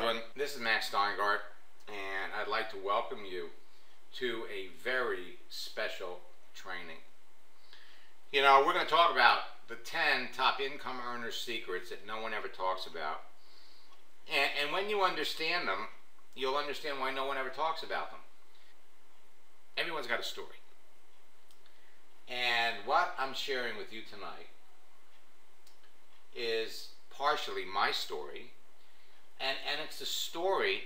everyone, this is Steingart, and I'd like to welcome you to a very special training. You know, we're going to talk about the 10 top income earners secrets that no one ever talks about. And when you understand them, you'll understand why no one ever talks about them. Everyone's got a story. And what I'm sharing with you tonight is partially my story, and it's the story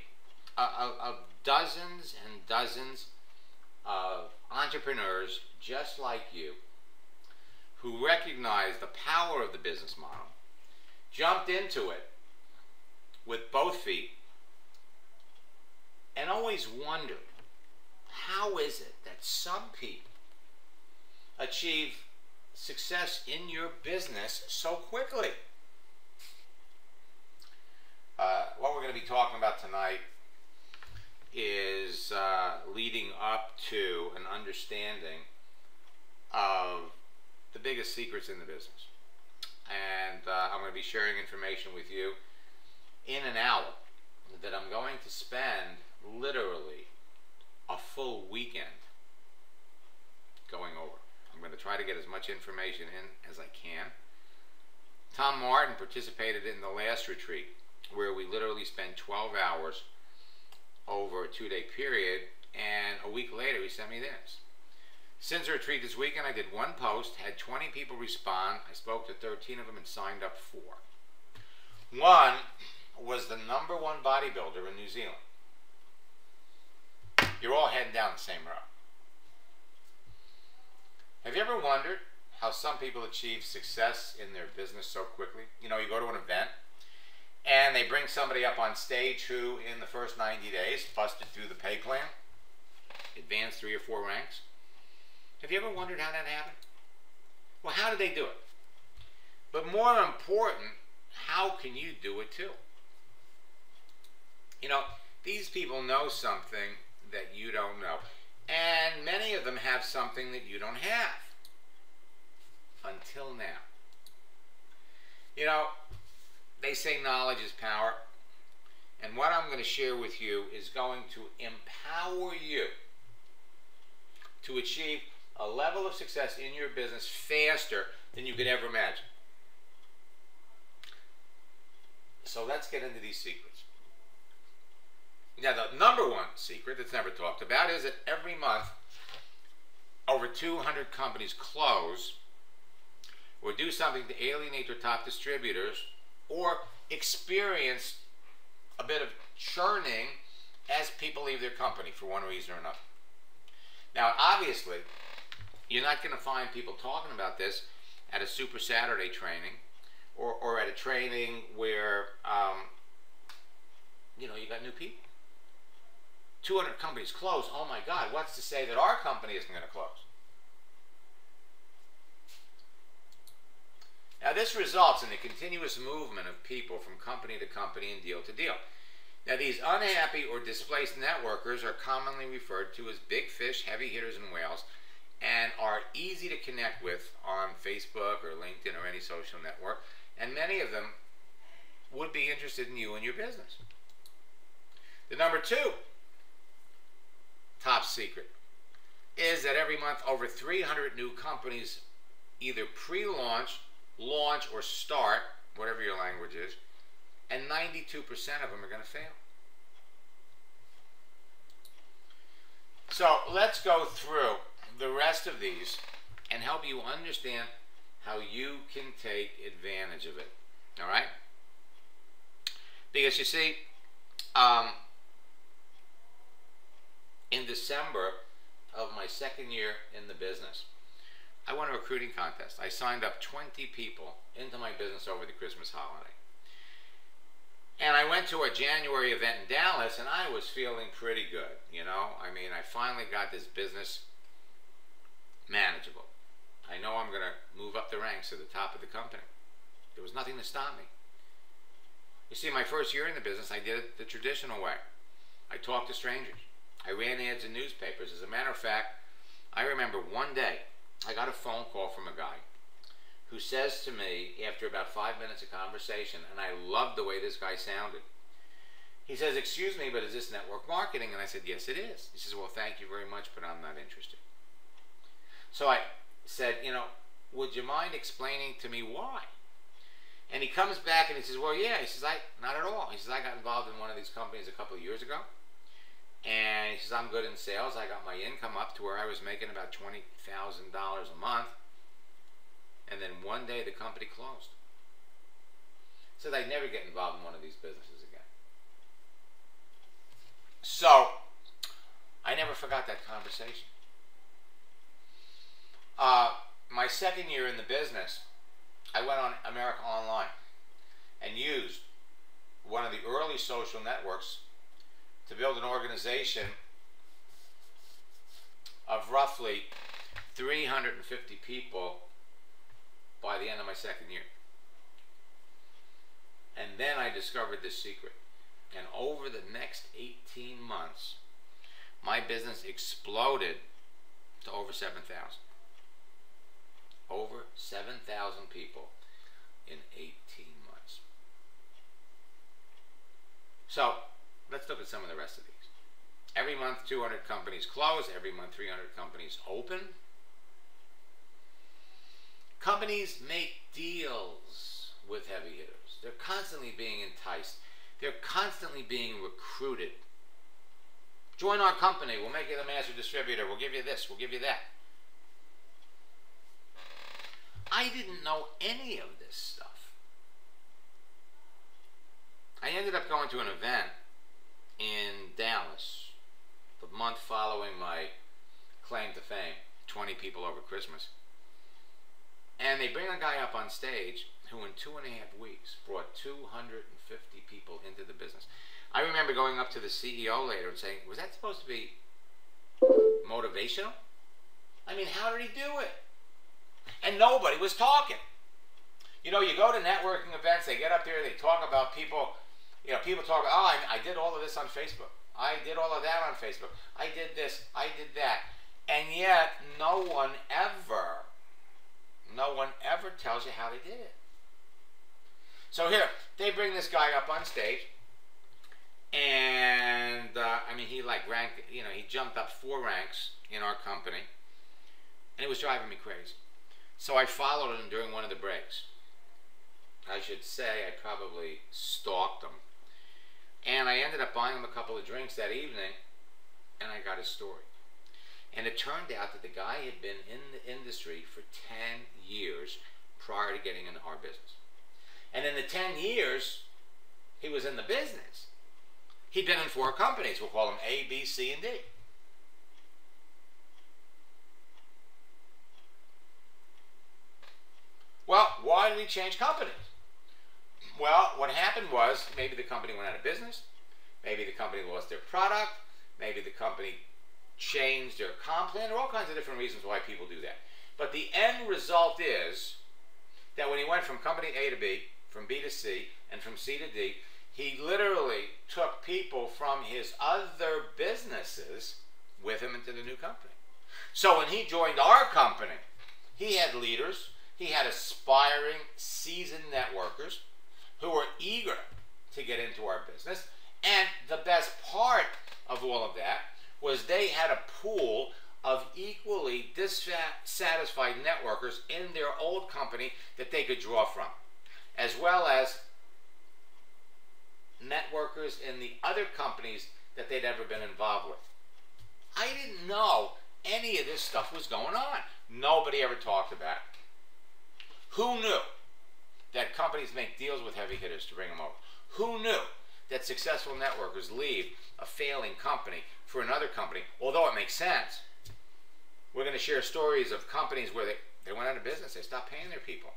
of dozens and dozens of entrepreneurs just like you who recognized the power of the business model, jumped into it with both feet, and always wondered, how is it that some people achieve success in your business so quickly? What we're going to be talking about tonight is leading up to an understanding of the biggest secrets in the business. And I'm going to be sharing information with you in an hour that I'm going to spend literally a full weekend going over. I'm going to try to get as much information in as I can. Tom Martin participated in the last retreat, where we literally spent 12 hours over a 2-day period, and a week later he sent me this. Since the retreat this weekend, I did one post, had 20 people respond. I spoke to 13 of them and signed up 4. One was the #1 bodybuilder in New Zealand. You're all heading down the same road. Have you ever wondered how some people achieve success in their business so quickly? You know, you go to an event and they bring somebody up on stage who in the first 90 days busted through the pay plan, advanced 3 or 4 ranks. Have you ever wondered how that happened? Well, how did they do it? But more important, how can you do it too? You know, these people know something that you don't know. And many of them have something that you don't have. Until now. You know, they say knowledge is power. And what I'm going to share with you is going to empower you to achieve a level of success in your business faster than you could ever imagine. So let's get into these secrets. Now, the #1 secret that's never talked about is that every month over 200 companies close or do something to alienate their top distributors or experience a bit of churning as people leave their company for one reason or another. Now, obviously, you're not going to find people talking about this at a Super Saturday training or at a training where, you know, you got new people. 200 companies close. Oh my God, what's to say that our company isn't going to close? Now, this results in a continuous movement of people from company to company and deal to deal. Now, these unhappy or displaced networkers are commonly referred to as big fish, heavy hitters, and whales, and are easy to connect with on Facebook or LinkedIn or any social network, and many of them would be interested in you and your business. The #2 top secret is that every month over 300 new companies either pre-launch, launch, or start, whatever your language is, and 92% of them are going to fail. So let's go through the rest of these and help you understand how you can take advantage of it. All right? Because you see, in December of my 2nd year in the business, I won a recruiting contest. I signed up 20 people into my business over the Christmas holiday. And I went to a January event in Dallas, and I was feeling pretty good, you know? I mean, I finally got this business manageable. I know I'm going to move up the ranks to the top of the company. There was nothing to stop me. You see, my first year in the business, I did it the traditional way. I talked to strangers. I ran ads in newspapers. As a matter of fact, I remember one day I got a phone call from a guy who says to me after about 5 minutes of conversation, and I loved the way this guy sounded, He says, excuse me, but is this network marketing? And I said, yes, it is. He says, well, thank you very much, but I'm not interested. So I said, you know, would you mind explaining to me why? And he comes back and he says, well, yeah. He says, not at all. He says, I got involved in one of these companies a couple of years ago. And he says, I'm good in sales. I got my income up to where I was making about $20,000 a month. And then one day the company closed. So I'd never get involved in one of these businesses again. So I never forgot that conversation. My second year in the business, I went on America Online and used one of the early social networks to build an organization of roughly 350 people by the end of my second year. And then I discovered this secret. And over the next 18 months, my business exploded to over 7,000. Over 7,000 people in 18 months. So, let's look at some of the rest of these. Every month, 200 companies close. Every month, 300 companies open. Companies make deals with heavy hitters. They're constantly being enticed. They're constantly being recruited. Join our company. We'll make you the master distributor. We'll give you this. We'll give you that. I didn't know any of this stuff. I ended up going to an event in Dallas the month following my claim to fame, 20 people over Christmas. And they bring a guy up on stage who in 2.5 weeks brought 250 people into the business. I remember going up to the CEO later and saying, was that supposed to be motivational? I mean, how did he do it? And nobody was talking. You know, you go to networking events, they get up there, they talk about people, you know, people talk, oh, I did all of this on Facebook. I did all of that on Facebook. I did this, I did that. And yet, no one ever tells you how they did it. So here, they bring this guy up on stage, and I mean, he like ranked, you know, he jumped up 4 ranks in our company, and it was driving me crazy. So I followed him during one of the breaks. I should say I probably stalked him. And I ended up buying him a couple of drinks that evening, and I got his story. And it turned out that the guy had been in the industry for 10 years prior to getting into our business. And in the 10 years he was in the business, he'd been in 4 companies. We'll call them A, B, C, and D. Well, why did he change companies? Well, what happened was maybe the company went out of business, maybe the company lost their product, maybe the company changed their comp plan. There are all kinds of different reasons why people do that. But the end result is that when he went from company A to B, from B to C, and from C to D, he literally took people from his other businesses with him into the new company. So when he joined our company, he had leaders, he had aspiring, seasoned networkers who were eager to get into our business. And the best part of all of that was they had a pool of equally dissatisfied networkers in their old company that they could draw from, as well as networkers in the other companies that they'd ever been involved with. I didn't know any of this stuff was going on. Nobody ever talked about it. Who knew that companies make deals with heavy hitters to bring them over? Who knew that successful networkers leave a failing company for another company? Although it makes sense. We're going to share stories of companies where they went out of business. They stopped paying their people.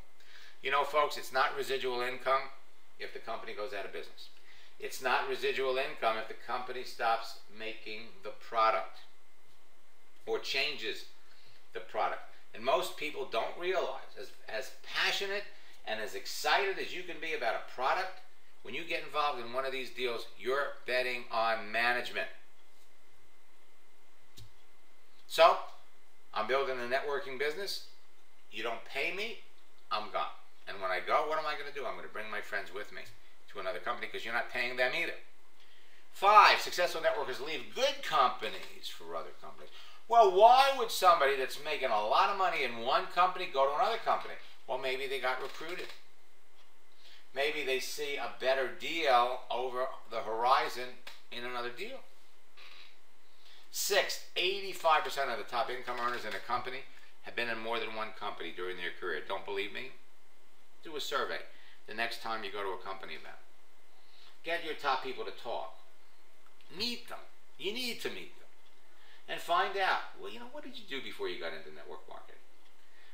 You know, folks, it's not residual income if the company goes out of business. It's not residual income if the company stops making the product or changes the product. And most people don't realize, as passionate and as excited as you can be about a product, when you get involved in one of these deals, you're betting on management. So, I'm building a networking business. You don't pay me, I'm gone. And when I go, what am I going to do? I'm going to bring my friends with me to another company because you're not paying them either. 5, successful networkers leave good companies for other companies. Well, why would somebody that's making a lot of money in one company go to another company? Well, maybe they got recruited. Maybe they see a better deal over the horizon in another deal. 6, 85% of the top income earners in a company have been in more than one company during their career. Don't believe me? Do a survey the next time you go to a company event. Get your top people to talk. Meet them. You need to meet them. And find out, well, what did you do before you got into network marketing?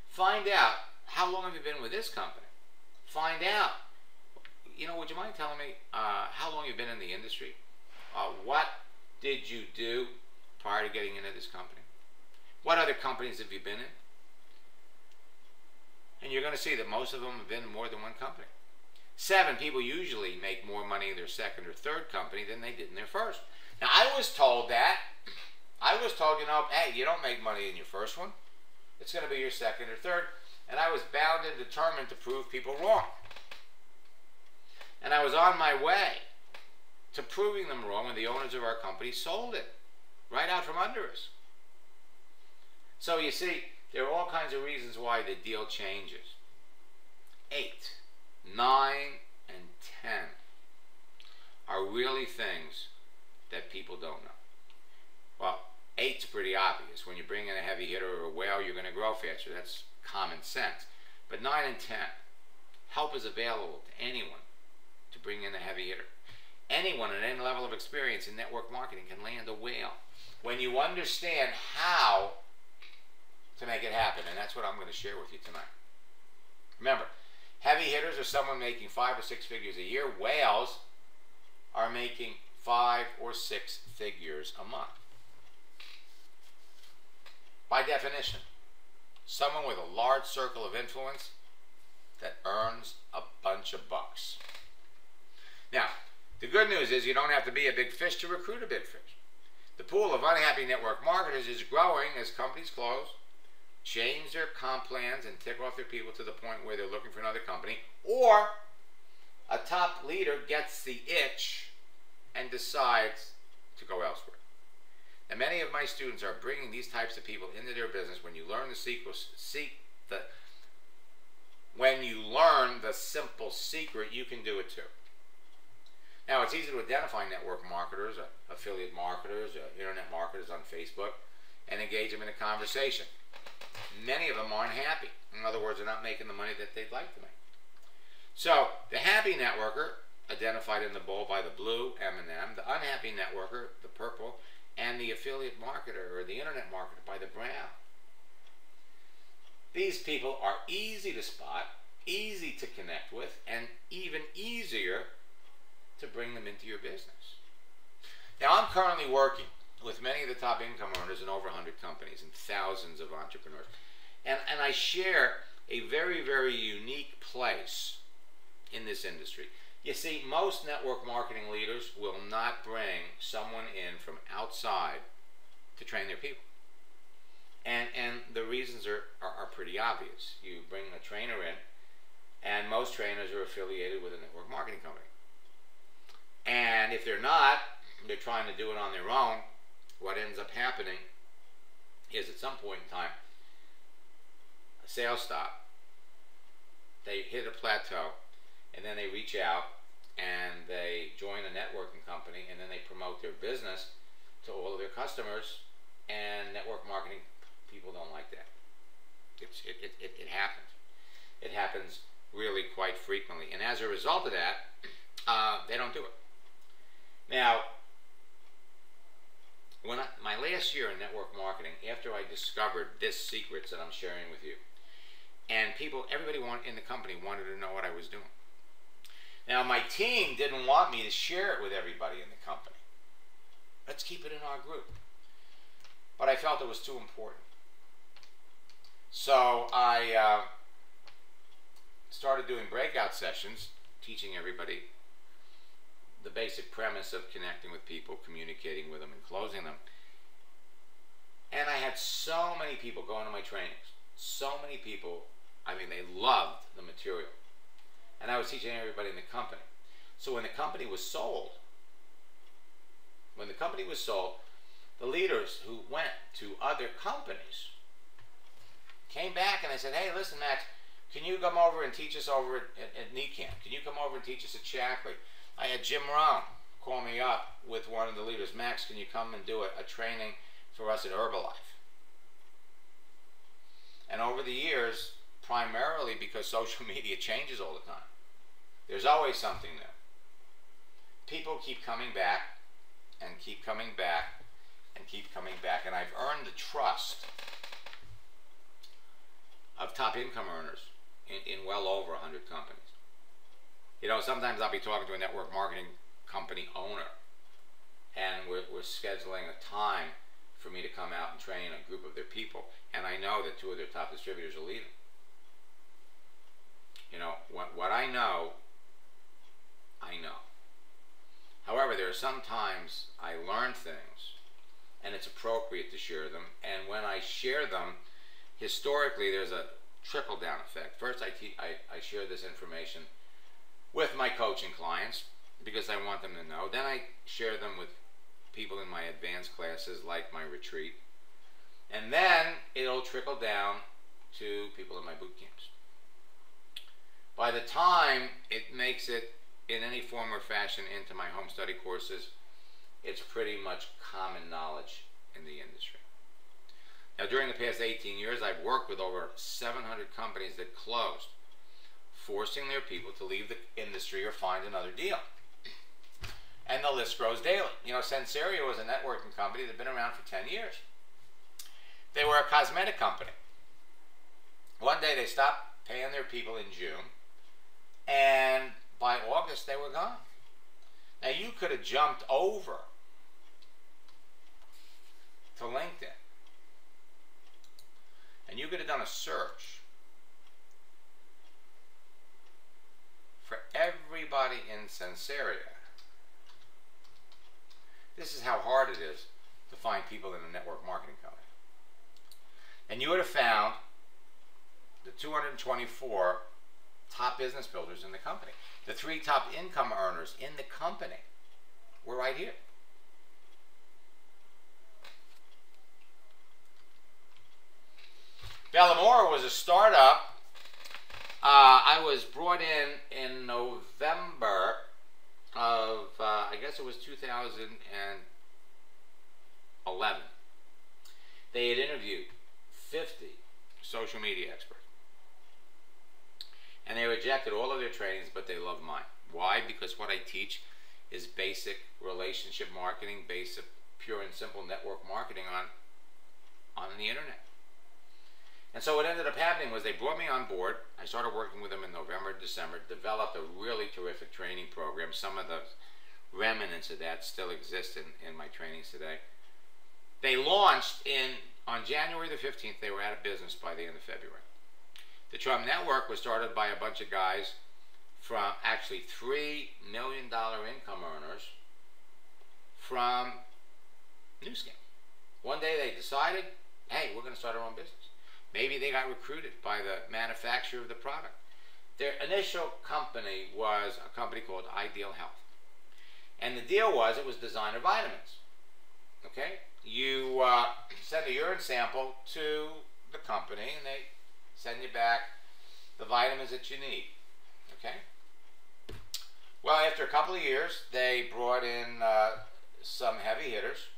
Find out, how long have you been with this company? Find out, would you mind telling me how long you've been in the industry? What did you do prior to getting into this company? What other companies have you been in? And you're going to see that most of them have been in more than one company. 7, people usually make more money in their second or third company than they did in their first. Now, I was told that. I was told, hey, you don't make money in your first one. It's going to be your second or third. And I was bound and determined to prove people wrong. And I was on my way to proving them wrong when the owners of our company sold it right out from under us. So you see, there are all kinds of reasons why the deal changes. 8, 9, and 10 are really things that people don't know. Well, 8's pretty obvious. When you bring in a heavy hitter or a whale, you're going to grow faster. That's common sense. But 9 and 10, help is available to anyone to bring in a heavy hitter. Anyone at any level of experience in network marketing can land a whale when you understand how to make it happen. And that's what I'm going to share with you tonight. Remember, heavy hitters are someone making 5 or 6 figures a year. Whales are making 5 or 6 figures a month. By definition, someone with a large circle of influence that earns a bunch of bucks. Now, the good news is you don't have to be a big fish to recruit a big fish. The pool of unhappy network marketers is growing as companies close, change their comp plans, and tick off their people to the point where they're looking for another company, or a top leader gets the itch and decides to go elsewhere. And many of my students are bringing these types of people into their business. When you learn when you learn the simple secret, you can do it too. Now, it's easy to identify network marketers, affiliate marketers, internet marketers on Facebook, and engage them in a conversation. Many of them aren't happy. In other words, they're not making the money that they'd like to make. So, the happy networker, identified in the bowl by the blue M&M, the unhappy networker, the purple, and the affiliate marketer or the internet marketer by the brown. These people are easy to spot, easy to connect with, and even easier to bring them into your business. Now, I'm currently working with many of the top income earners in over 100 companies and thousands of entrepreneurs. And I share a very, very unique place in this industry. You see, most network marketing leaders will not bring someone in from outside to train their people. And the reasons are pretty obvious. You bring a trainer in, and most trainers are affiliated with a network marketing company. And if they're not, they're trying to do it on their own. What ends up happening is at some point in time, a sales stop, they hit a plateau, and then they reach out and they join a networking company, and then they promote their business to all of their customers, and network marketing people don't like that. It happens. It happens really quite frequently, and as a result of that, they don't do it. Now, my last year in network marketing, after I discovered this secrets that I'm sharing with you, and everybody in the company wanted to know what I was doing. Now, my team didn't want me to share it with everybody in the company. Let's keep it in our group. But I felt it was too important. So I started doing breakout sessions, teaching everybody the basic premise of connecting with people, communicating with them, and closing them. And I had so many people going to my trainings. So many people, they loved the material. And I was teaching everybody in the company. So when the company was sold, company was sold, the leaders who went to other companies came back and they said, hey, listen, Max, can you come over and teach us over at Knee Camp? Can you come over and teach us at Shackley? I had Jim Rohn call me up with one of the leaders. Max, can you come and do a training for us at Herbalife? And over the years, primarily because social media changes all the time, there's always something new. People keep coming back and keep coming back and keep coming back. And I've earned the trust of top income earners in well over 100 companies. You know, sometimes I'll be talking to a network marketing company owner, and we're scheduling a time for me to come out and train a group of their people, and I know that 2 of their top distributors are leaving. You know, what I know, I know. However, there are some times I learn things, and it's appropriate to share them, and when I share them, historically there's a trickle-down effect. First, I share this information with my coaching clients because I want them to know. Then I share them with people in my advanced classes like my retreat. And then it'll trickle down to people in my boot camps. By the time it makes it in any form or fashion into my home study courses, it's pretty much common knowledge in the industry. Now, during the past 18 years, I've worked with over 700 companies that closed, forcing their people to leave the industry or find another deal. And the list grows daily. You know, Senserio was a networking company that had been around for 10 years. They were a cosmetic company. One day they stopped paying their people in June, and by August they were gone. Now, you could have jumped over to LinkedIn, and you could have done a search for everybody in Senserio. This is how hard it is to find people in a network marketing company. And you would have found the 224 top business builders in the company. The 3 top income earners in the company were right here. Bellamore was a startup. I was brought in November of, I guess it was 2011. They had interviewed 50 social media experts. And they rejected all of their trainings, but they loved mine. Why? Because what I teach is basic relationship marketing, basic, pure and simple network marketing on the internet. And so what ended up happening was they brought me on board. I started working with them in November, December, developed a really terrific training program. Some of the remnants of that still exist in my trainings today. They launched on January the 15th. They were out of business by the end of February. The Trump Network was started by a bunch of guys from actually $3 million income earners from Nu Skin. One day they decided, hey, we're going to start our own business. Maybe they got recruited by the manufacturer of the product. Their initial company was a company called Ideal Health. And the deal was, it was designer vitamins. Okay? You send a urine sample to the company and they send you back the vitamins that you need. Okay? Well, after a couple of years, they brought in some heavy hitters.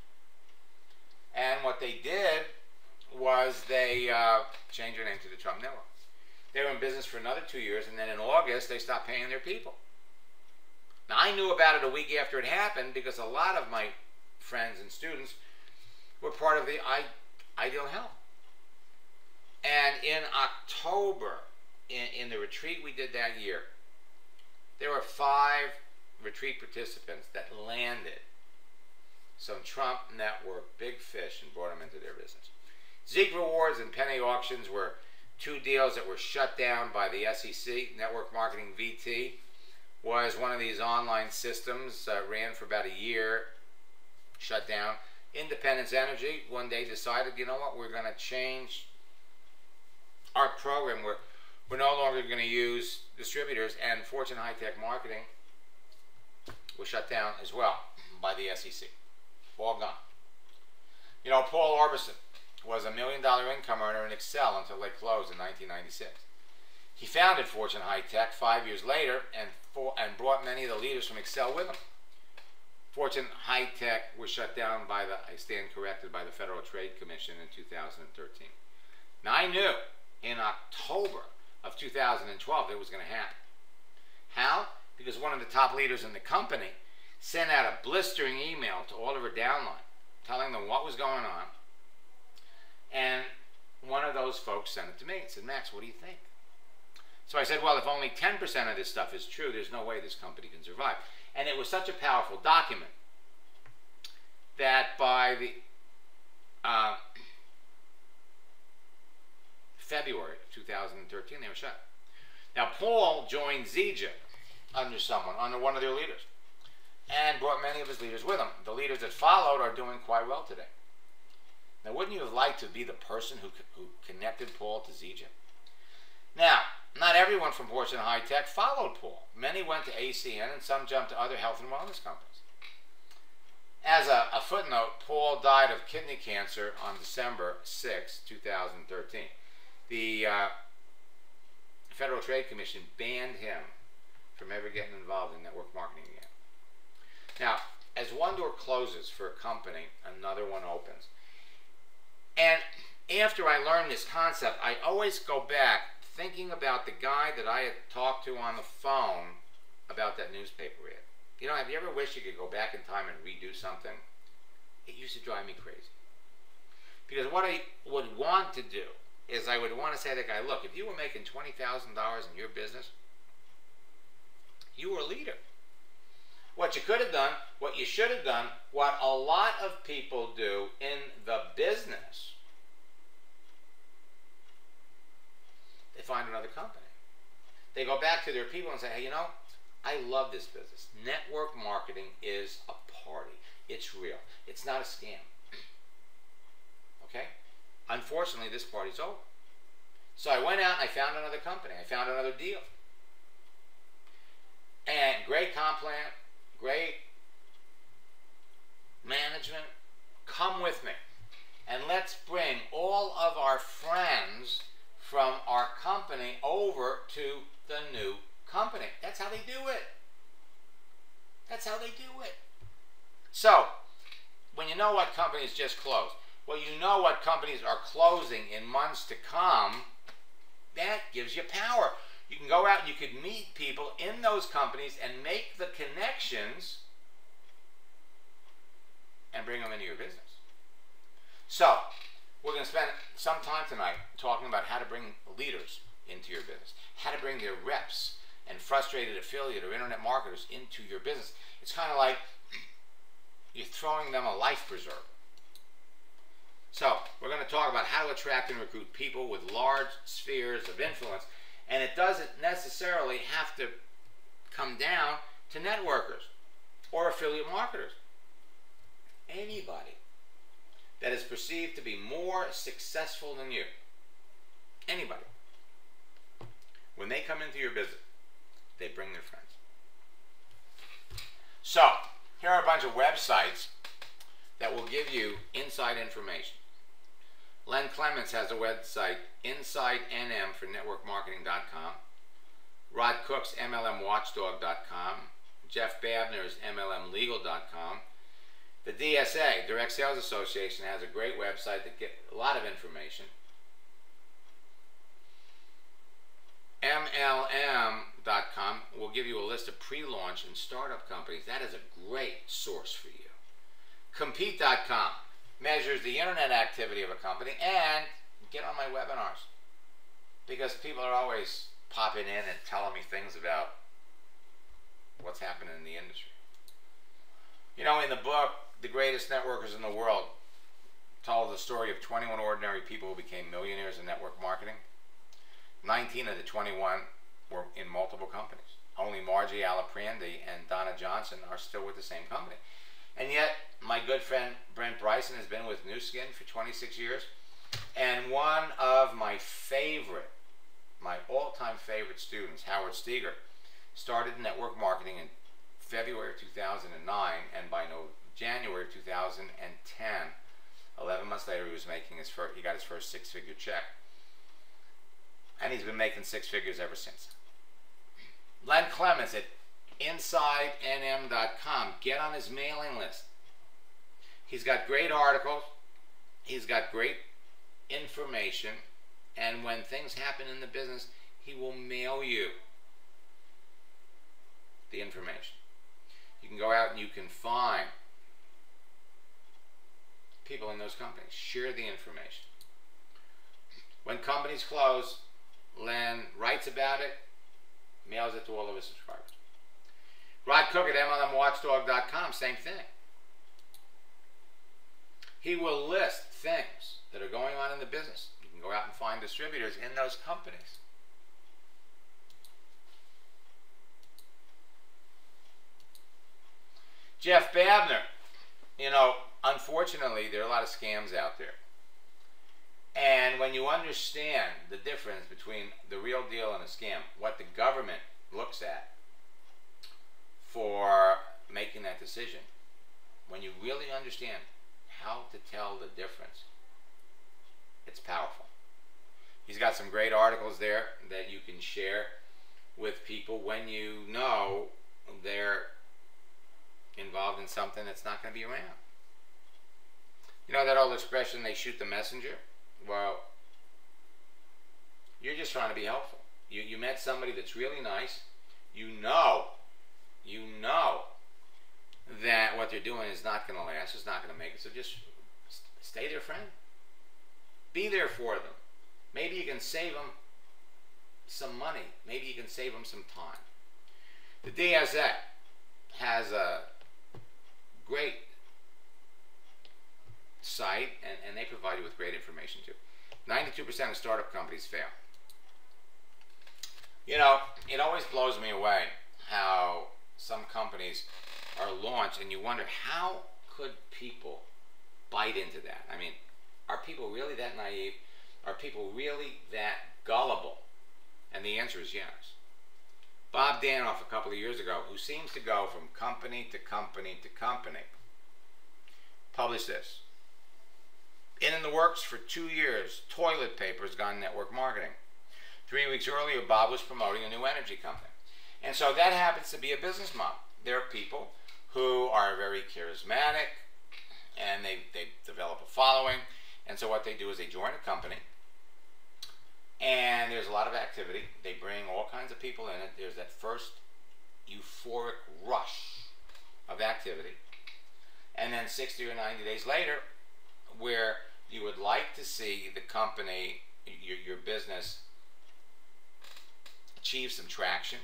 And what they did was they changed their name to the Trump Network. They were in business for another 2 years, and then in August, they stopped paying their people. Now, I knew about it a week after it happened because a lot of my friends and students were part of the Ideal Health. And in October, in the retreat we did that year, there were 5 retreat participants that landed some Trump Network big fish and brought them into their business. Zeke Rewards and Penny Auctions were 2 deals that were shut down by the SEC. Network Marketing VT was one of these online systems, ran for about a year, shut down. Independence Energy one day decided, you know what, we're going to change our program. We're no longer going to use distributors, and Fortune High Tech Marketing was shut down as well by the SEC. all gone. You know, Paul Orbison was a $1 million income earner in Excel until they closed in 1996. He founded Fortune High Tech 5 years later and brought many of the leaders from Excel with him. Fortune High Tech was shut down by I stand corrected, by the Federal Trade Commission in 2013. Now I knew in October of 2012 it was going to happen. How? Because one of the top leaders in the company sent out a blistering email to all of her downline telling them what was going on. And one of those folks sent it to me and said, Max, what do you think? So I said, well, if only 10% of this stuff is true, there's no way this company can survive. And it was such a powerful document that by the February 2013, they were shut. Now, Paul joined Zija under one of their leaders, and brought many of his leaders with him. The leaders that followed are doing quite well today. Now, wouldn't you have liked to be the person who connected Paul to Zija? Now, not everyone from Fortune High Tech followed Paul. Many went to ACN, and some jumped to other health and wellness companies. As a footnote, Paul died of kidney cancer on December 6, 2013. The Federal Trade Commission banned him from ever getting involved in network marketing again. Now, as one door closes for a company, another one opens. And after I learned this concept, I always go back thinking about the guy that I had talked to on the phone about that newspaper ad. You know, have you ever wished you could go back in time and redo something? It used to drive me crazy. Because what I would want to do is I would want to say to the guy, look, if you were making $20,000 in your business, you were a leader. What you could have done, what you should have done, what a lot of people do in the business, they find another company. They go back to their people and say, hey, you know, I love this business. Network marketing is a party. It's real. It's not a scam. Okay? Unfortunately, this party's over. So I went out and I found another company. I found another deal. And great comp plan, great management. Come with me. And let's bring all of our friends from our company over to the new company. That's how they do it. That's how they do it. So, when you know what companies just closed, well, you know what companies are closing in months to come, that gives you power. You can go out and you can meet people in those companies and make the connections and bring them into your business. So, we're going to spend some time tonight talking about how to bring leaders into your business, how to bring their reps and frustrated affiliate or internet marketers into your business. It's kind of like you're throwing them a life preserver. So, we're going to talk about how to attract and recruit people with large spheres of influence. And it doesn't necessarily have to come down to networkers or affiliate marketers. Anybody that is perceived to be more successful than you, anybody, when they come into your business, they bring their friends. So, here are a bunch of websites that will give you inside information. Len Clements has a website, InsideNM for networkmarketing.com. Rod Cook's MLMwatchdog.com. Jeff Babner's MLMlegal.com. The DSA, Direct Sales Association, has a great website that gets a lot of information. MLM.com will give you a list of pre-launch and startup companies. That is a great source for you. Compete.com measures the internet activity of a company, and get on my webinars, because people are always popping in and telling me things about what's happening in the industry. You know, in the book, The Greatest Networkers in the World told the story of 21 ordinary people who became millionaires in network marketing. 19 of the 21 were in multiple companies. Only Margie Alaprandi and Donna Johnson are still with the same company. And yet, my good friend Brent Bryson has been with Nu Skin for 26 years. And one of my all-time favorite students, Howard Steingart, started network marketing in February of 2009, and by January of 2010. 11 months later, he got his first six-figure check. And he's been making six figures ever since. Len Clements at InsideNM.com. Get on his mailing list. He's got great articles. He's got great information. And when things happen in the business, he will mail you the information. You can go out and you can find people in those companies. Share the information. When companies close, Len writes about it, mails it to all of his subscribers. Rod Cook at MLMWatchdog.com, same thing. He will list things that are going on in the business. You can go out and find distributors in those companies. Jeff Babner, you know, unfortunately, there are a lot of scams out there. And when you understand the difference between the real deal and a scam, what the government looks at for making that decision, when you really understand how to tell the difference, it's powerful. He's got some great articles there that you can share with people when you know they're involved in something that's not going to be around. You know that old expression, they shoot the messenger? Well, you're just trying to be helpful. You met somebody that's really nice. You know that what they're doing is not going to last, it's not going to make it. So just stay their friend. Be there for them. Maybe you can save them some money. Maybe you can save them some time. The DSA has a great site, and they provide you with great information too. 92% of startup companies fail. You know, it always blows me away how some companies are launched, and you wonder, how could people bite into that? I mean, are people really that naive? Are people really that gullible? And the answer is yes. Bob Danoff, a couple of years ago, who seems to go from company to company to company, published this. In the works for 2 years, toilet paper has gone network marketing. 3 weeks earlier, Bob was promoting a new energy company. And so that happens to be a business model. There are people who are very charismatic, and they develop a following. And so what they do is they join a company, and there's a lot of activity. They bring all kinds of people in it. There's that first euphoric rush of activity. And then 60 or 90 days later, where you would like to see the company, your business, achieve some traction,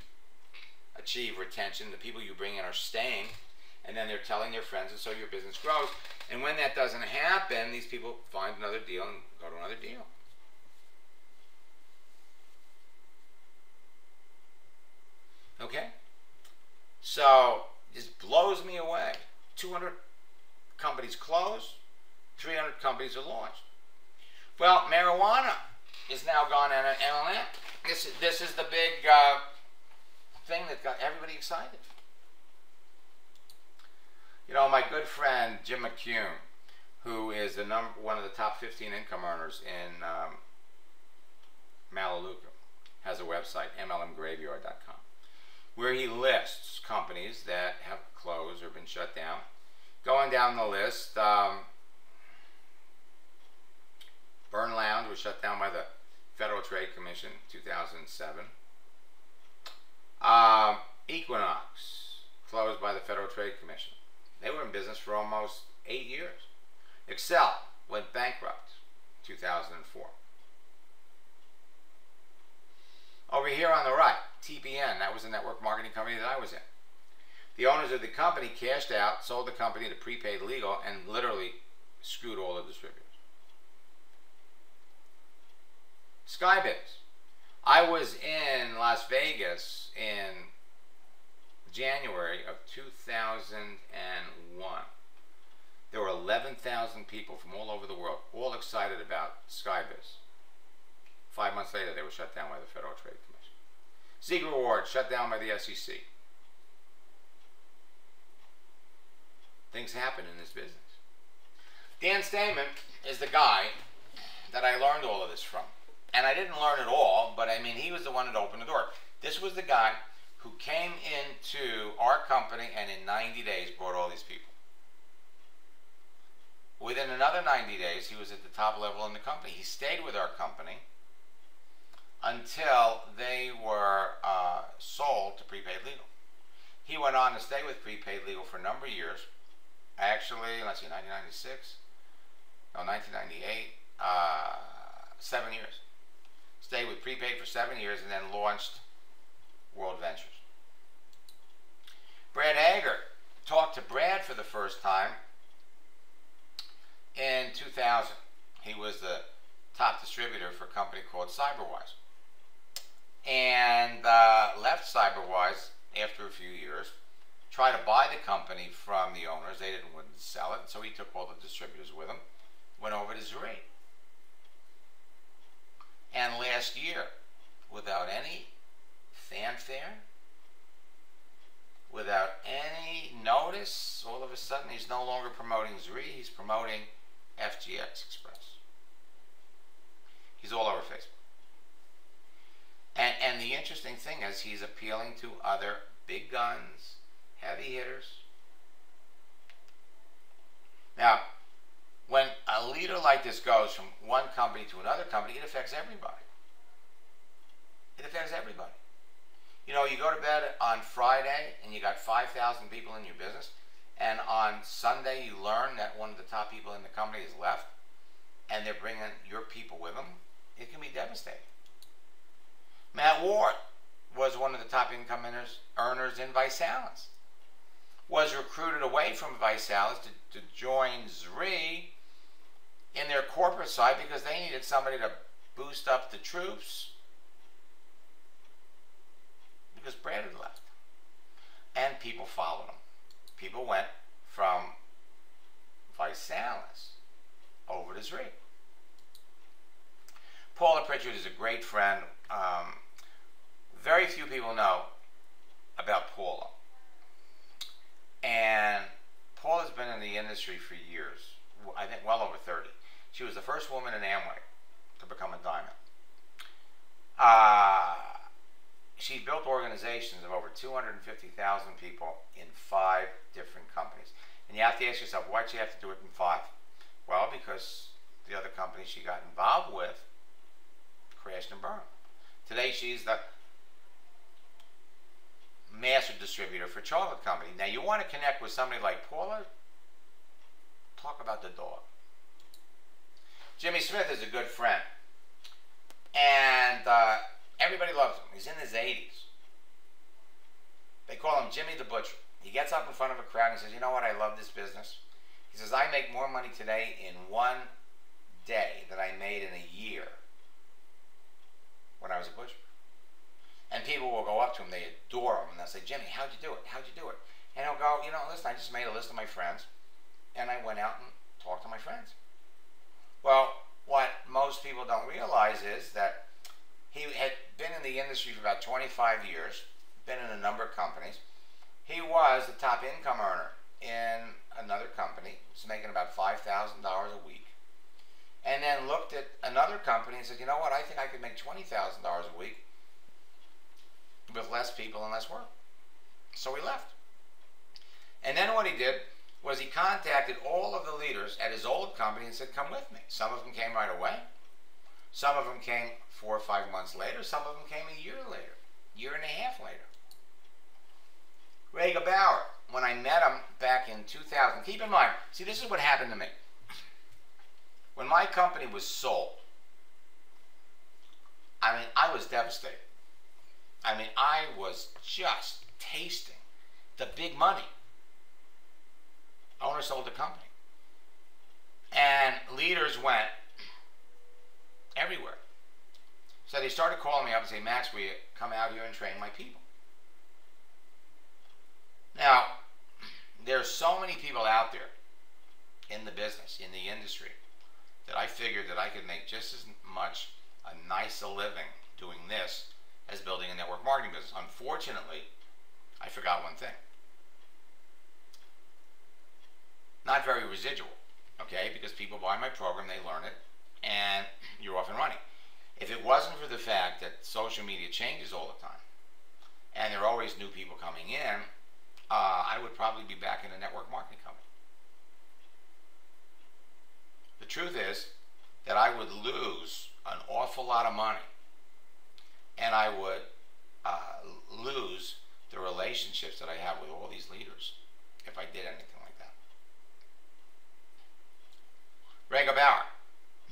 achieve retention. The people you bring in are staying, and then they're telling their friends, and so your business grows. And when that doesn't happen, these people find another deal and go to another deal. Okay? So, this blows me away. 200 companies close, 300 companies are launched. Well, marijuana is now gone on an MLM. This is the big thing that got everybody excited. You know, my good friend Jim McCune, who is one of the top 15 income earners in Maliluca, has a website, MLMgraveyard.com, where he lists companies that have closed or been shut down. Going down the list, Burn Lounge was shut down by the Federal Trade Commission in 2007. Equinox closed by the Federal Trade Commission. They were in business for almost 8 years. Excel went bankrupt in 2004. Over here on the right, TPN, that was the network marketing company that I was in. The owners of the company cashed out, sold the company to prepaid legal, and literally screwed all the distributors. Skybiz. I was in Las Vegas in January of 2001. There were 11,000 people from all over the world, all excited about Skybiz. 5 months later, they were shut down by the Federal Trade Commission. Ziegler Award, shut down by the SEC. things happen in this business. Dan Steinman is the guy that I learned all of this from. And I didn't learn it all, but I mean, he was the one that opened the door. This was the guy who came into our company and in 90 days brought all these people. Within another 90 days, he was at the top level in the company. He stayed with our company until they were sold to Prepaid Legal. He went on to stay with Prepaid Legal for a number of years. Actually, let's see, 1996, no, 1998, 7 years. Stayed with Prepaid for 7 years and then launched World Ventures. Brad Hager talked to Brad for the first time in 2000. He was the top distributor for a company called CyberWise. And left CyberWise after a few years, tried to buy the company from the owners. They didn't want to sell it, so he took all the distributors with him, went over to Zuri. And last year, without any fanfare, without any notice, all of a sudden he's no longer promoting Zuri, he's promoting FGX Express. He's all over Facebook. And the interesting thing is he's appealing to other big guns, heavy hitters. Now, when a leader like this goes from one company to another company, it affects everybody. It affects everybody. You know, you go to bed on Friday and you got 5,000 people in your business, and on Sunday you learn that one of the top people in the company is left, and they're bringing your people with them. It can be devastating. Matt Ward was one of the top income earners in ViSalus. Was recruited away from ViSalus to join Zuri in their corporate side because they needed somebody to boost up the troops because Brad had left. And people followed him. People went from ViSalus over to Zuri. Paula Pritchard is a great friend. Very few people know about Paula. And Paula's been in the industry for years, I think well over 30. She was the first woman in Amway to become a diamond. She built organizations of over 250,000 people in 5 different companies. And you have to ask yourself, why'd she have to do it in 5? Well, because the other companies she got involved with crashed and burned. Today she's the master distributor for chocolate company. Now you want to connect with somebody like Paula, talk about the dog. Jimmy Smith is a good friend. And everybody loves him. He's in his 80s. They call him Jimmy the Butcher. He gets up in front of a crowd and he says, you know what, I love this business. He says, I make more money today in one day than I made in a year when I was a butcher. And people will go up to him, they adore him, and they'll say, Jimmy, how'd you do it? How'd you do it? And he'll go, you know, listen, I just made a list of my friends, and I went out and talked to my friends. Well, what most people don't realize is that he had been in the industry for about 25 years, been in a number of companies. He was the top income earner in another company. He was making about $5,000 a week. And then looked at another company and said, you know what, I think I could make $20,000 a week with less people and less work. So he left. And then what he did was he contacted all of the leaders at his old company and said, come with me. Some of them came right away. Some of them came 4 or 5 months later. Some of them came a year later, year and a half later. Rhaegar Bauer, when I met him back in 2000, keep in mind, see, this is what happened to me. When my company was sold, I mean, I was devastated. I mean, I was just tasting the big money. Owner sold the company. And leaders went everywhere. So they started calling me up and saying, Max, will you come out here and train my people? Now, there's so many people out there in the business, in the industry, that I figured that I could make just as much a nice a living doing this as building a network marketing business. Unfortunately, I forgot one thing. residual, okay? Because people buy my program, they learn it, and you're off and running. If it wasn't for the fact that social media changes all the time, and there are always new people coming in, I would probably be back in a network marketing company. The truth is that I would lose an awful lot of money, and I would lose the relationships that I have with all these leaders if I did anything like that. Rega Bauer,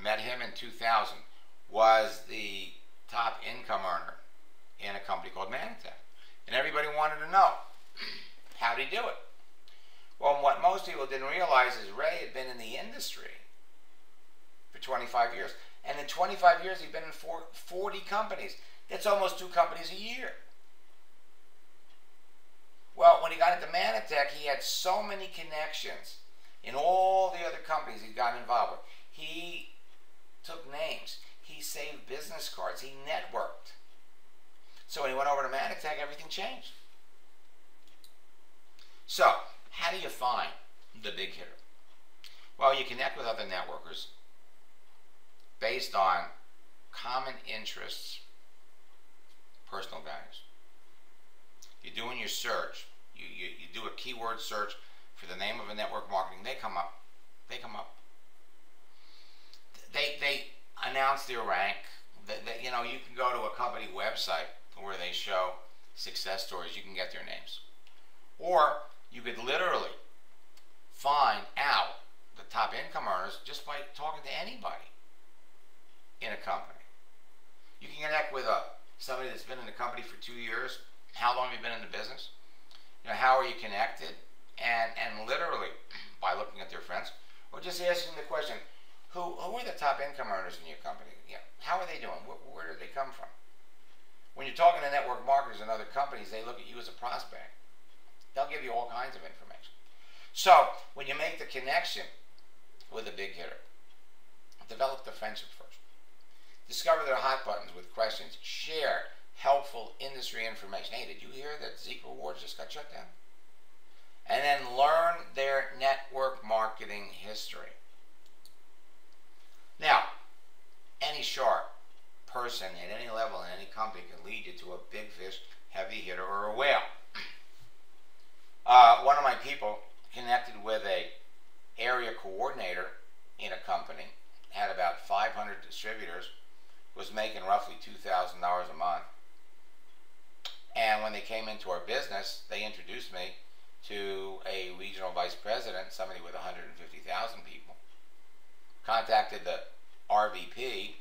met him in 2000, was the top income earner in a company called Manatech. And everybody wanted to know, how did he do it? Well, what most people didn't realize is Ray had been in the industry for 25 years. And in 25 years, he'd been in 40 companies. That's almost 2 companies a year. Well, when he got into Manatech, he had so many connections in all the other companies he'd gotten involved with. He took names. He saved business cards. He networked. So when he went over to Manatech, everything changed. So, how do you find the big hitter? Well, you connect with other networkers based on common interests, personal values. You're doing your search. You do a keyword search for the name of a network marketing. They come up. They come up. They announce their rank. You know, you can go to a company website where they show success stories. You can get their names. Or you could literally find out the top income earners just by talking to anybody in a company. You can connect with somebody that's been in the company for 2 years. How long have you been in the business? You know, how are you connected? And literally, by looking at their friends, or just asking the question, who are the top income earners in your company? You know, how are they doing? Where did they come from? When you're talking to network marketers and other companies, they look at you as a prospect. They'll give you all kinds of information. So, when you make the connection with a big hitter, develop the friendship first. Discover their hot buttons with questions. Share helpful industry information. Hey, did you hear that Zeke Rewards just got shut down? And then learn their network marketing history. Now, any sharp person at any level in any company can lead you to a big fish, heavy hitter, or a whale. One of my people connected with a area coordinator in a company, had about 500 distributors, was making roughly $2,000 a month. And when they came into our business, they introduced me to a regional vice president, somebody with 150,000 people. Contacted the RVP,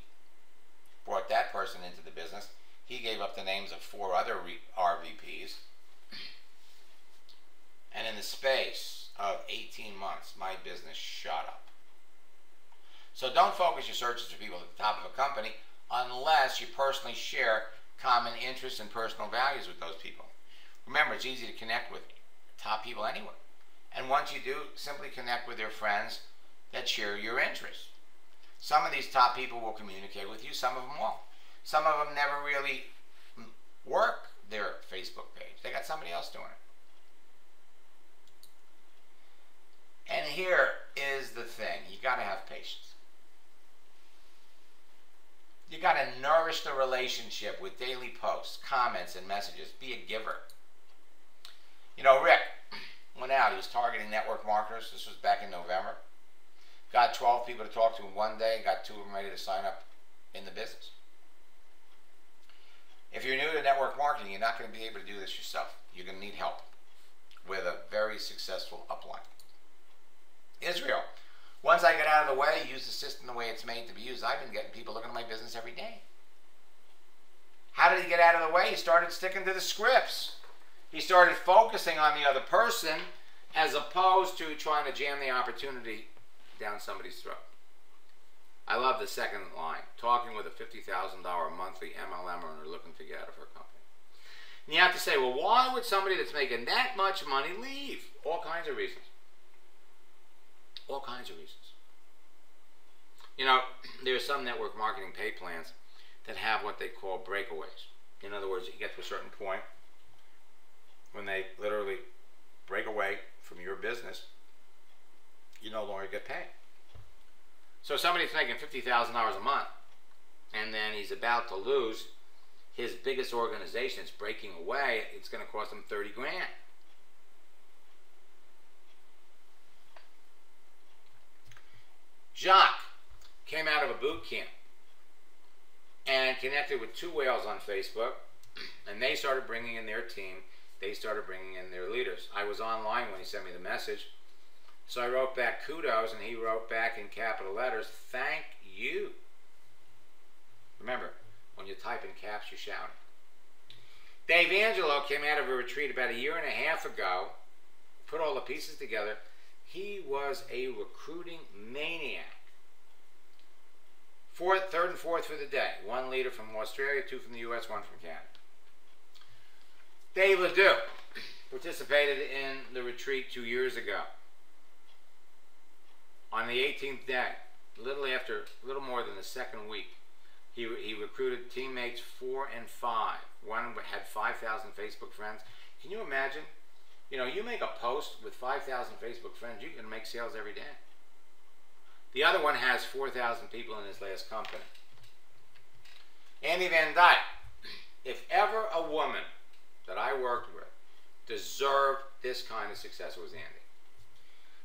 brought that person into the business. He gave up the names of 4 other RVPs. And in the space of 18 months, my business shot up. So don't focus your searches for people at the top of a company unless you personally share common interests and personal values with those people. Remember, it's easy to connect with top people anywhere. And once you do, simply connect with your friends that share your interests. Some of these top people will communicate with you, some of them won't. Some of them never really work their Facebook page. They got somebody else doing it. And here is the thing. You got to have patience. You got to nourish the relationship with daily posts, comments, and messages. Be a giver. You know, Rick went out. He was targeting network marketers. This was back in November. Got 12 people to talk to in one day. Got 2 of them ready to sign up in the business. If you're new to network marketing, you're not going to be able to do this yourself. You're going to need help with a very successful upline. Israel. Once I get out of the way, use the system the way it's made to be used. I've been getting people looking at my business every day. How did he get out of the way? He started sticking to the scripts. He started focusing on the other person as opposed to trying to jam the opportunity down somebody's throat. I love the second line. Talking with a $50,000 monthly MLM earner looking to get out of her company. And you have to say, well, why would somebody that's making that much money leave? All kinds of reasons. All kinds of reasons. You know, there are some network marketing pay plans that have what they call breakaways. In other words, you get to a certain point when they literally break away from your business. You no no longer get paid. So somebody's making $50,000 a month, and then he's about to lose his biggest organization. It's breaking away. It's going to cost him 30 grand. Jacques came out of a boot camp and connected with two whales on Facebook, and they started bringing in their team. They started bringing in their leaders. I was online when he sent me the message, so I wrote back kudos, and he wrote back in capital letters, thank you. Remember, when you type in caps, you're shouting. Dave Angelo came out of a retreat about a year and a half ago, put all the pieces together. He was a recruiting maniac. Third and fourth for the day. One leader from Australia, two from the US, one from Canada. Dave Ledoux participated in the retreat 2 years ago. On the 18th day, a little more than the second week, he recruited teammates 4 and 5. One had 5,000 Facebook friends. Can you imagine? You know, you make a post with 5,000 Facebook friends, you can make sales every day. The other one has 4,000 people in his last company. Andy Van Dyke. If ever a woman that I worked with deserved this kind of success, it was Andy.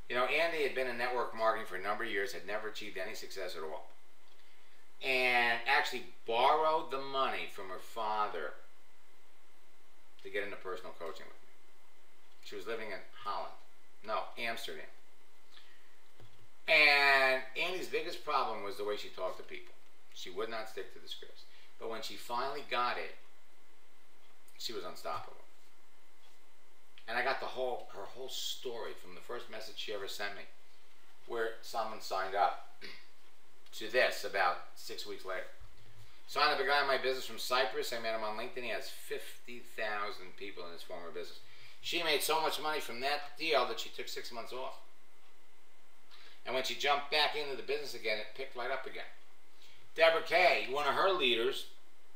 You know, Andy had been in network marketing for a number of years, had never achieved any success at all, and actually borrowed the money from her father to get into personal coaching with me. She was living in Amsterdam. And Andy's biggest problem was the way she talked to people. She would not stick to the scripts. But when she finally got it, she was unstoppable. And I got her whole story from the first message she ever sent me, where someone signed up to this about 6 weeks later. Signed up a guy in my business from Cyprus. I met him on LinkedIn. He has 50,000 people in his former business. She made so much money from that deal that she took 6 months off. And when she jumped back into the business again, it picked right up again. Deborah Kay, one of her leaders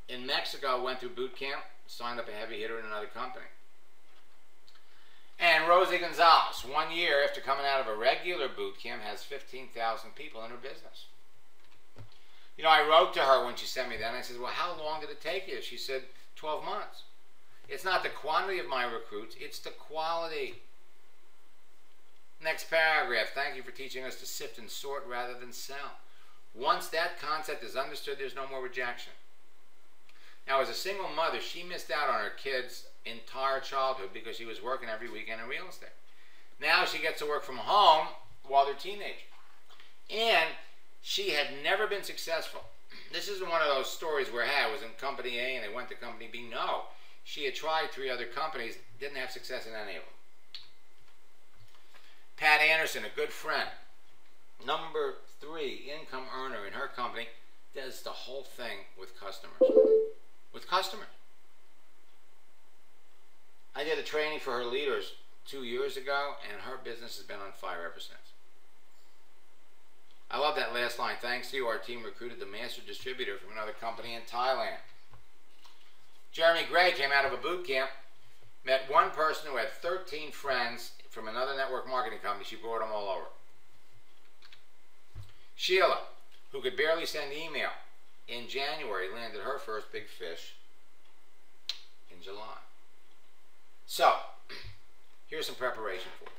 in Mexico, went through boot camp, signed up a heavy hitter in another company. And Rosie Gonzalez, 1 year after coming out of a regular boot camp, has 15,000 people in her business. You know, I wrote to her when she sent me that, and I said, well, how long did it take you? She said, 12 months. It's not the quantity of my recruits, it's the quality. Next paragraph, thank you for teaching us to sift and sort rather than sell. Once that concept is understood, there's no more rejection. Now, as a single mother, she missed out on her kids' entire childhood because she was working every weekend in real estate. Now she gets to work from home while they're teenagers. And she had never been successful. This isn't one of those stories where, hey, I was in company A and they went to company B. No. She had tried 3 other companies, didn't have success in any of them. Pat Anderson, a good friend, number 3 income earner in her company, does the whole thing with customers. With customers. I did a training for her leaders 2 years ago, and her business has been on fire ever since. I love that last line. Thanks to you, our team recruited the master distributor from another company in Thailand. Jeremy Gray came out of a boot camp, met one person who had 13 friends from another network marketing company. She brought them all over. Sheila, who could barely send email, in January landed her first big fish in July. So, here's some preparation for you.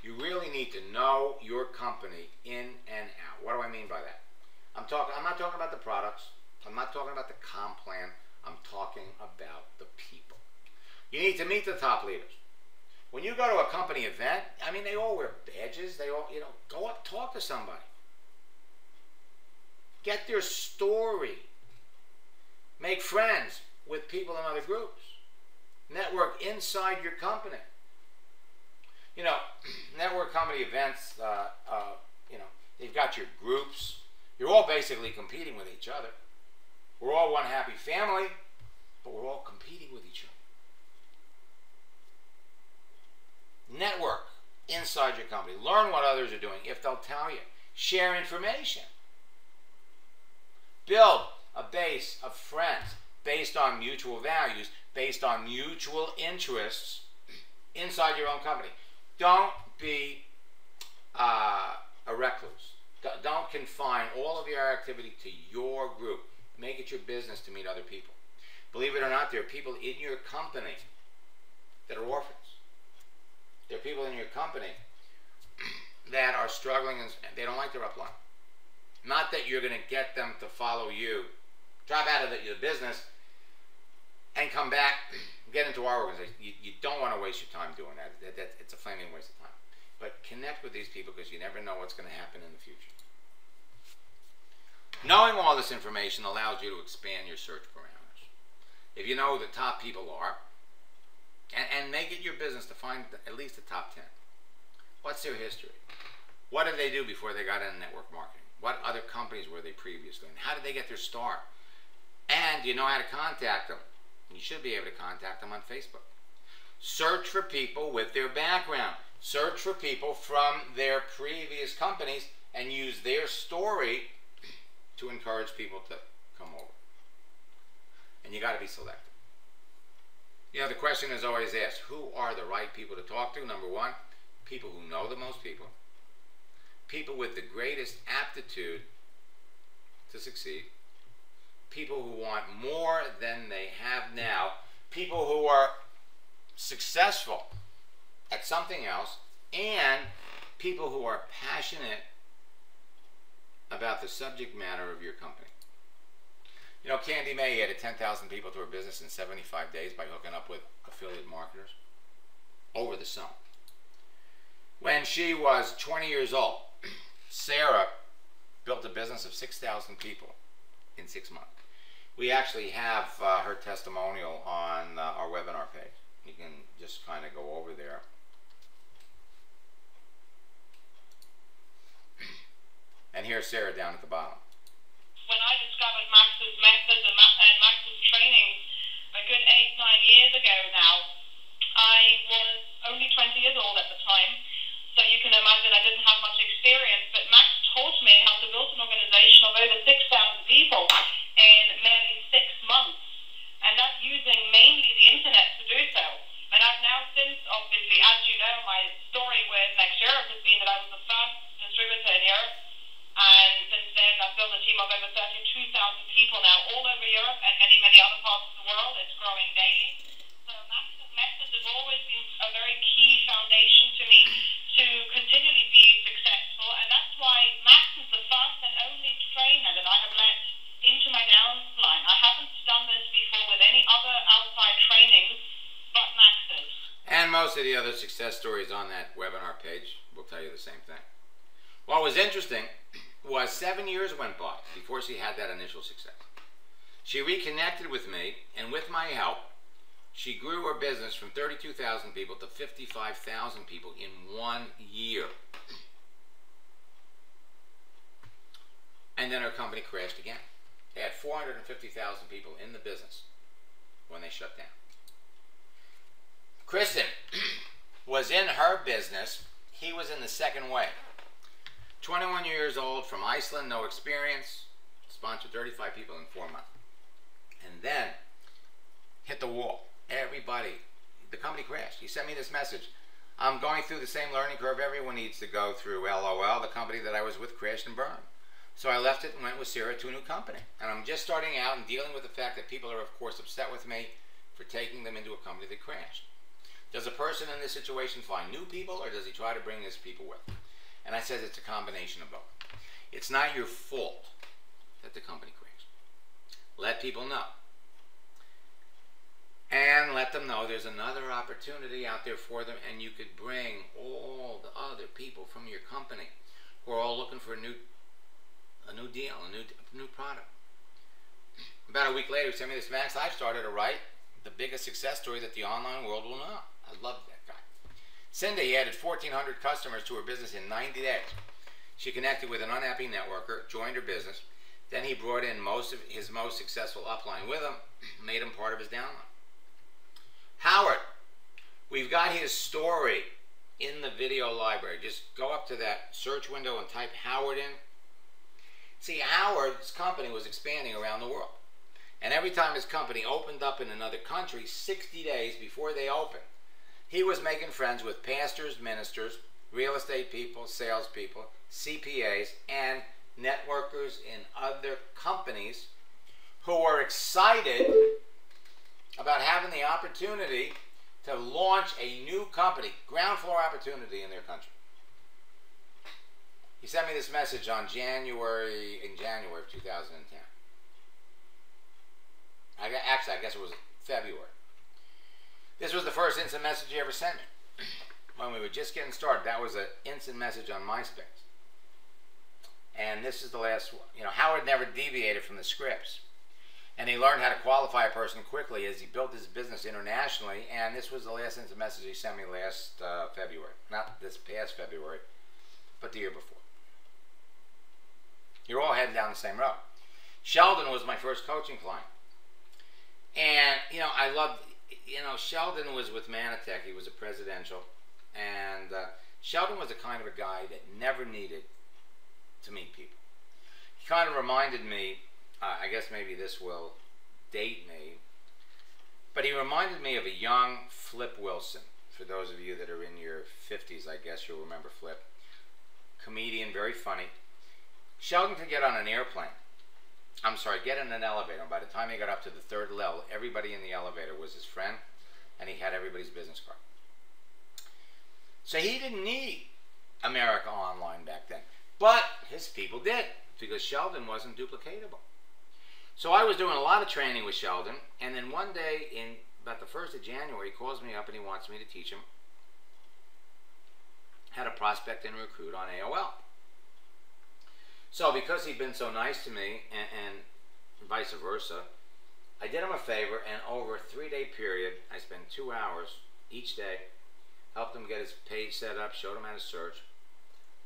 You really need to know your company in and out. What do I mean by that? I'm not talking about the products. I'm not talking about the comp plan. I'm talking about the people. You need to meet the top leaders. When you go to a company event, I mean, they all wear badges. They all, go up, talk to somebody. Get their story. Make friends with people in other groups. Network inside your company. You know, network company events, they've got your groups. You're all basically competing with each other. We're all one happy family, but we're all competing with each other. Network inside your company. Learn what others are doing if they'll tell you. Share information. Build a base of friends based on mutual values, based on mutual interests inside your own company. Don't be confine all of your activity to your group. Make it your business to meet other people. Believe it or not, there are people in your company that are orphans. There are people in your company that are struggling and they don't like their upline. Not that you're going to get them to follow you, drop out of your business, and come back, get into our organization. You don't want to waste your time doing that. It's a flaming waste of time. But connect with these people because you never know what's going to happen in the future. Knowing all this information allows you to expand your search parameters. If you know who the top people are, and make it your business to find at least the top 10. What's their history? What did they do before they got into network marketing? What other companies were they previously in? How did they get their start? And do you know how to contact them? You should be able to contact them on Facebook. Search for people with their background. Search for people from their previous companies and use their story to encourage people to come over. And you got to be selective. You know, the question is always asked, who are the right people to talk to? Number one, people who know the most people. People with the greatest aptitude to succeed. People who want more than they have now. People who are successful at something else. And people who are passionate about the subject matter of your company. You know, Candy May added 10,000 people to her business in 75 days by hooking up with affiliate marketers over the summer. When she was 20 years old, Sarah built a business of 6,000 people in 6 months. We actually have her testimonial on our webinar page. You can just kind of go over there. And here's Sarah down at the bottom. When I discovered Max's methods and Max's training a good 8-9 years ago now, I was only 20 years old at the time, so you can imagine I didn't have much experience, but Max taught me how to build an organization of over 6,000 people in merely 6 months, and that's using mainly the internet to do so. And I've now since, obviously, as you know, my story with Next Europe has been that I was the first distributor in Europe. And since then, I've built a team of over 32,000 people now all over Europe and many, many other parts of the world. It's growing daily. So Max's methods have always been a very key foundation to me to continually be successful. And that's why Max is the first and only trainer that I have let into my downline. I haven't done this before with any other outside trainings but Max's. And most of the other success stories on that webinar page will tell you the same thing. What was interesting was 7 years went by before she had that initial success. She reconnected with me, and with my help, she grew her business from 32,000 people to 55,000 people in 1 year. And then her company crashed again. They had 450,000 people in the business when they shut down. Kristen was in her business. He was in the second wave. 21 years old, from Iceland, no experience, sponsored 35 people in 4 months. And then hit the wall. Everybody, the company crashed. He sent me this message. I'm going through the same learning curve everyone needs to go through. LOL, the company that I was with crashed and burned. So I left it and went with Sarah to a new company. And I'm just starting out and dealing with the fact that people are, of course, upset with me for taking them into a company that crashed. Does a person in this situation find new people, or does he try to bring his people with him? And I said it's a combination of both. It's not your fault that the company crashed. Let people know. And let them know there's another opportunity out there for them, and you could bring all the other people from your company who are all looking for a new deal, a new product. About a week later, he sent me this, Max, I've started to write the biggest success story that the online world will know. I love that guy. Cindy added 1,400 customers to her business in 90 days. She connected with an unhappy networker, joined her business. Then he brought in most of his most successful upline with him, made him part of his downline. Howard, we've got his story in the video library. Just go up to that search window and type Howard in. See, Howard's company was expanding around the world. And every time his company opened up in another country, 60 days before they opened, he was making friends with pastors, ministers, real estate people, salespeople, CPAs, and networkers in other companies who were excited about having the opportunity to launch a new company, ground floor opportunity in their country. He sent me this message in January of 2010. Actually, I guess it was February. This was the first instant message he ever sent me. When we were just getting started, that was an instant message on MySpace. And this is the last one. You know, Howard never deviated from the scripts. And he learned how to qualify a person quickly as he built his business internationally. And this was the last instant message he sent me last February. Not this past February, but the year before. You're all heading down the same road. Sheldon was my first coaching client. And, you know, I loved, you know, Sheldon was with Manatech. He was a presidential. And Sheldon was the kind of a guy that never needed to meet people. He kind of reminded me, I guess maybe this will date me, but he reminded me of a young Flip Wilson. For those of you that are in your 50s, I guess you'll remember Flip. Comedian, very funny. Sheldon could get on an airplane. I'm sorry, get in an elevator. And by the time he got up to the third level, everybody in the elevator was his friend, and he had everybody's business card. So he didn't need America Online back then. But his people did, because Sheldon wasn't duplicatable. So I was doing a lot of training with Sheldon, and then one day, in about the 1st of January, he calls me up and he wants me to teach him how to prospect and recruit on AOL. So because he'd been so nice to me, and vice versa, I did him a favor, and over a 3-day period, I spent 2 hours each day, helped him get his page set up, showed him how to search,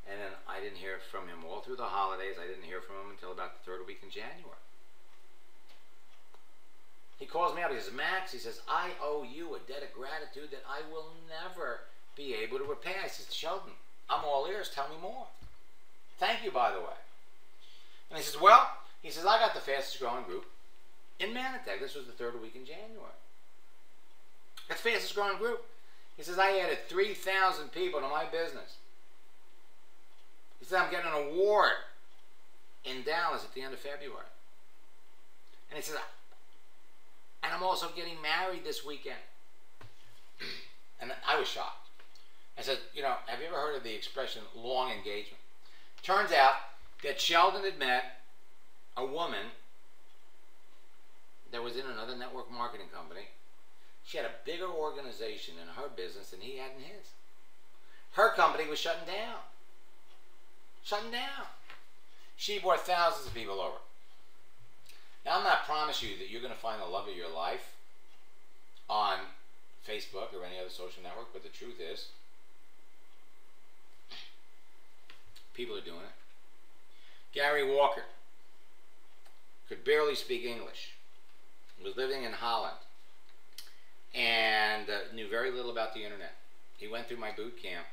and then I didn't hear from him all through the holidays. I didn't hear from him until about the 3rd week in January. He calls me up, he says, Max, he says, I owe you a debt of gratitude that I will never be able to repay. I said, Sheldon, I'm all ears, tell me more. Thank you, by the way. And he says, well, he says, I got the fastest growing group in Manatech. This was the 3rd week in January. That's the fastest growing group. He says, I added 3,000 people to my business. He said, I'm getting an award in Dallas at the end of February. And he says, and I'm also getting married this weekend. And I was shocked. I said, you know, have you ever heard of the expression long engagement? Turns out that Sheldon had met a woman that was in another network marketing company. She had a bigger organization in her business than he had in his. Her company was shutting down. Shutting down. She brought thousands of people over. Now, I'm not promising you that you're going to find the love of your life on Facebook or any other social network, but the truth is, people are doing it. Gary Walker could barely speak English, was living in Holland, and knew very little about the internet. He went through my boot camp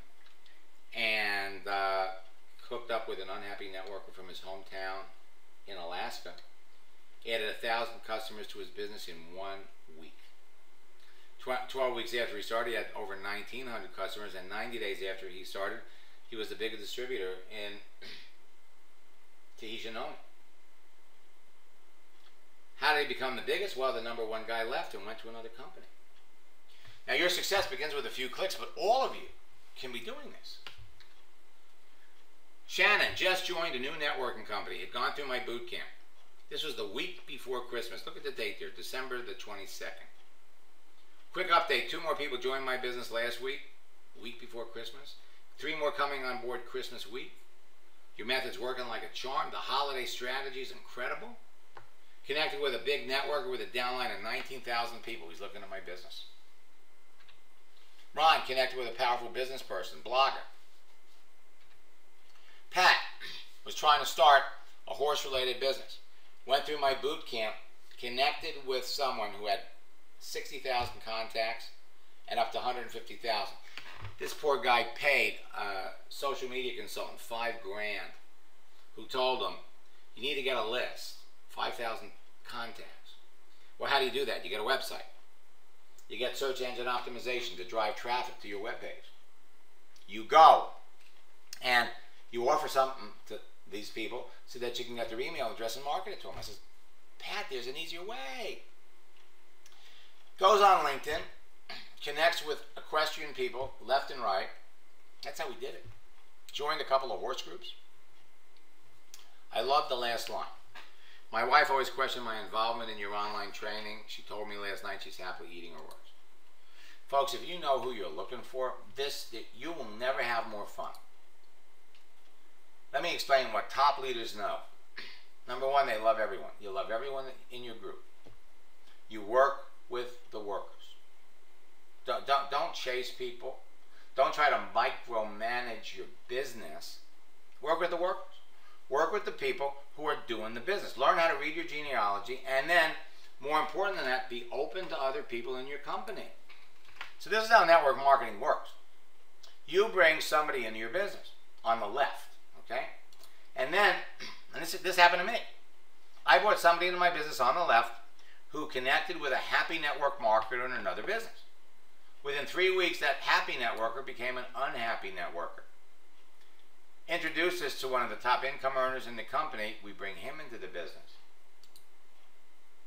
and hooked up with an unhappy networker from his hometown in Alaska. He added 1,000 customers to his business in 1 week. 12 weeks after he started, he had over 1,900 customers, and 90 days after he started, he was the biggest distributor in Tahitian only. How did he become the biggest? Well, the #1 guy left and went to another company. Now, your success begins with a few clicks, but all of you can be doing this. Shannon just joined a new networking company. He had gone through my boot camp. This was the week before Christmas. Look at the date there, December the 22nd. Quick update, 2 more people joined my business last week before Christmas. 3 more coming on board Christmas week. Your method's working like a charm. The holiday strategy is incredible. Connected with a big networker with a downline of 19,000 people. He's looking at my business. Ron connected with a powerful business person, blogger. Pat was trying to start a horse-related business. Went through my boot camp, connected with someone who had 60,000 contacts and up to 150,000. This poor guy paid a social media consultant $5 grand, who told him, you need to get a list, 5,000 contacts. Well, how do you do that? You get a website. You get search engine optimization to drive traffic to your webpage. You go and you offer something these people so that you can get their email address and market it to them. I says, Pat, there's an easier way. Goes on LinkedIn, connects with equestrian people left and right. That's how we did it. Joined a couple of horse groups. I love the last line. My wife always questioned my involvement in your online training. She told me last night she's happily eating her words. Folks, if you know who you're looking for, you will never have more fun. Let me explain what top leaders know. Number one, they love everyone. You love everyone in your group. You work with the workers. Don't chase people. Don't try to micromanage your business. Work with the workers. Work with the people who are doing the business. Learn how to read your genealogy, and then, more important than that, be open to other people in your company. So this is how network marketing works. You bring somebody into your business on the left, okay? And then, and this happened to me. I brought somebody into my business on the left who connected with a happy network marketer in another business. Within 3 weeks, that happy networker became an unhappy networker. Introduced us to one of the top income earners in the company. We bring him into the business.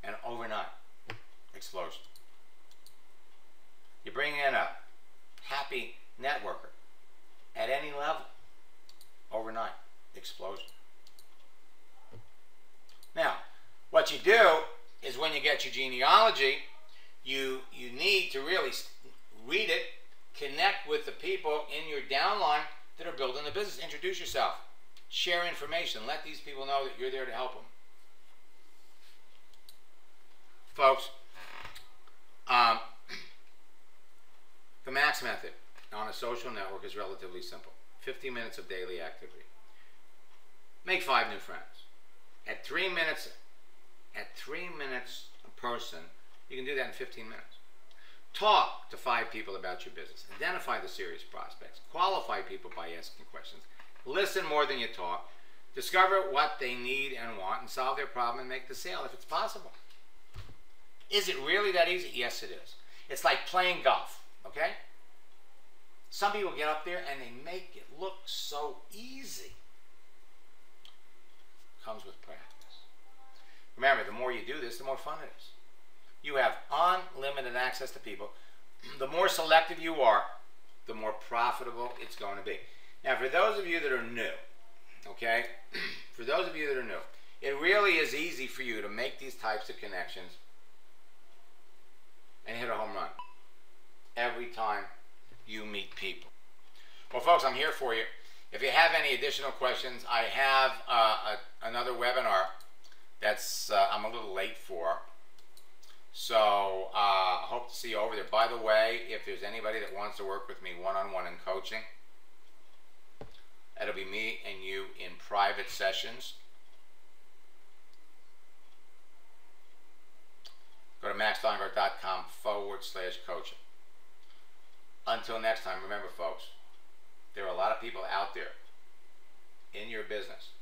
And overnight, explosion. You bring in a happy networker at any level, overnight, explosion. Now, what you do is when you get your genealogy, you need to really read it, connect with the people in your downline that are building the business. Introduce yourself. Share information. Let these people know that you're there to help them. Folks, the MAX method on a social network is relatively simple. 50 minutes of daily activity. Make 5 new friends. At 3 minutes a person, you can do that in 15 minutes. Talk to 5 people about your business. Identify the serious prospects. Qualify people by asking questions. Listen more than you talk. Discover what they need and want and solve their problem and make the sale if it's possible. Is it really that easy? Yes, it is. It's like playing golf, okay? Some people get up there and they make it look so easy. Comes with practice. Remember, the more you do this, the more fun it is. You have unlimited access to people. The more selective you are, the more profitable it's going to be. Now, for those of you that are new, okay, for those of you that are new, it really is easy for you to make these types of connections and hit a home run every time you meet people. Well, folks, I'm here for you. If you have any additional questions, I have another webinar that's I'm a little late for. So hope to see you over there. By the way, if there's anybody that wants to work with me one-on-one in coaching, it'll be me and you in private sessions. Go to maxsteingart.com/coaching. Until next time, remember, folks, there are a lot of people out there in your business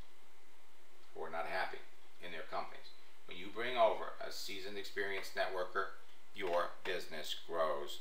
who are not happy in their companies. When you bring over a seasoned, experienced networker, your business grows